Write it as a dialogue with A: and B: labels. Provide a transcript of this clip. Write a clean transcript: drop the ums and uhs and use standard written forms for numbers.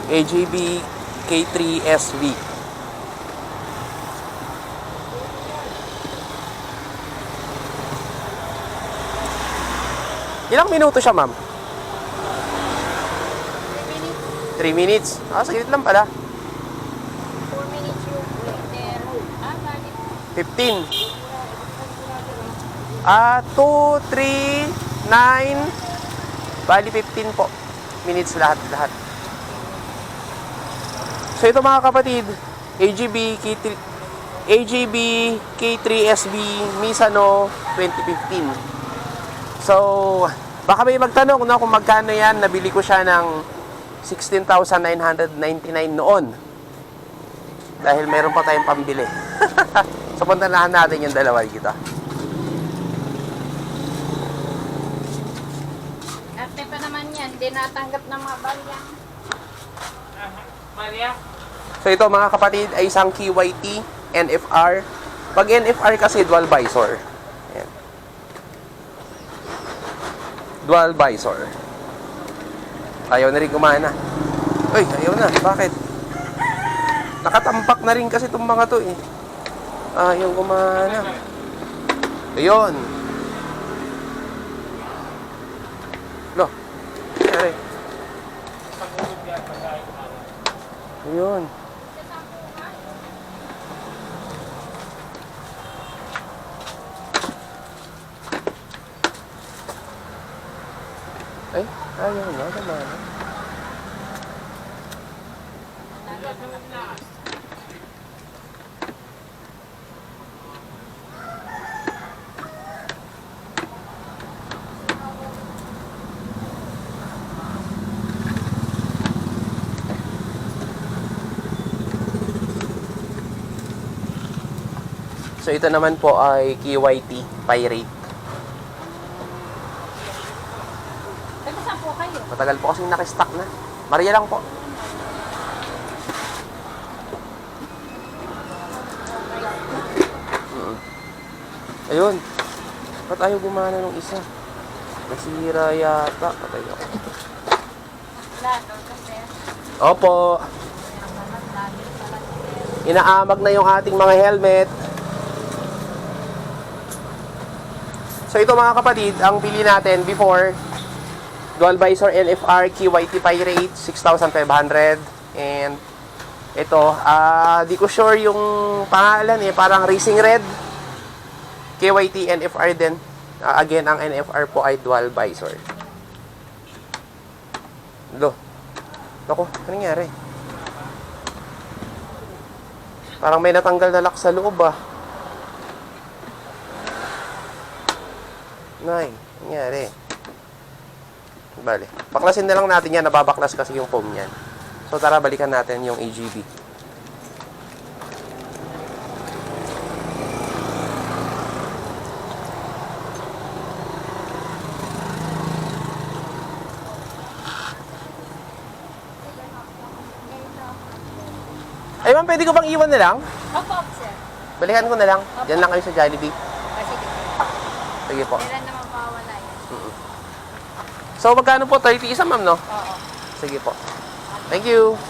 A: AJB K3SV. Ilang minuto siya, ma'am? 3 minutes. Saglit lang pala.
B: 4 minutes yung waiter. Balik.
A: 15. 2, 3, 9. Bali 15 po. Minutes lahat. So ito mga kapatid, AJB K3SB Misano 2015. So, baka may magtanong no, kung magkano yan. Nabili ko siya ng 16,999 noon. Dahil meron pa tayong pambili. So, puntahan natin yung dalawa dito.
B: Arte pa naman yan. Hindi natanggap ng mga balyang.
A: So, ito mga kapatid ay isang KYT NFR. Pag NFR kasi dual visor. Ayan. Dual visor. Ayaw na rin gumana. Uy, ayaw na. Bakit? Nakatampak na rin kasi itong mga to eh. Ayaw gumana. Ayun. Lo. Ay. Ayun. Ay, ayaw na. Gumana. So, ito naman po ay KYT Pirate.
B: Taga saan po kayo?
A: Matagal po kasing nakastock na. Maria lang po. Ayun. Ba't ayaw gumana nung isa? Nasira yata. Patay ako.
B: Lahat. Kasi.
A: Opo. Inaamag na yung ating mga helmet. So ito mga kapatid, ang pili natin before, dual visor NFR KYT Pirate 6,500. And ito, di ko sure yung pangalan eh, parang Racing Red. KYT NFR din. Again, ang NFR po ay dual visor. Naku, ano nangyari? Parang may natanggal na lock sa loob ah. Nay, nangyari. Bale, baklasin na lang natin yan. Nababaklas kasi yung foam niyan. So tara, balikan natin yung AGB. Ay ma'am, pwede ko bang iwan na lang?
B: Opo, sir.
A: Balikan ko na lang. Diyan lang kayo sa Jollibee.
B: Sige.
A: Sige po.
B: Kailan naman pawala yan?
A: So magkano po? 30 isa ma'am, no?
B: Oo.
A: Sige po. Thank you.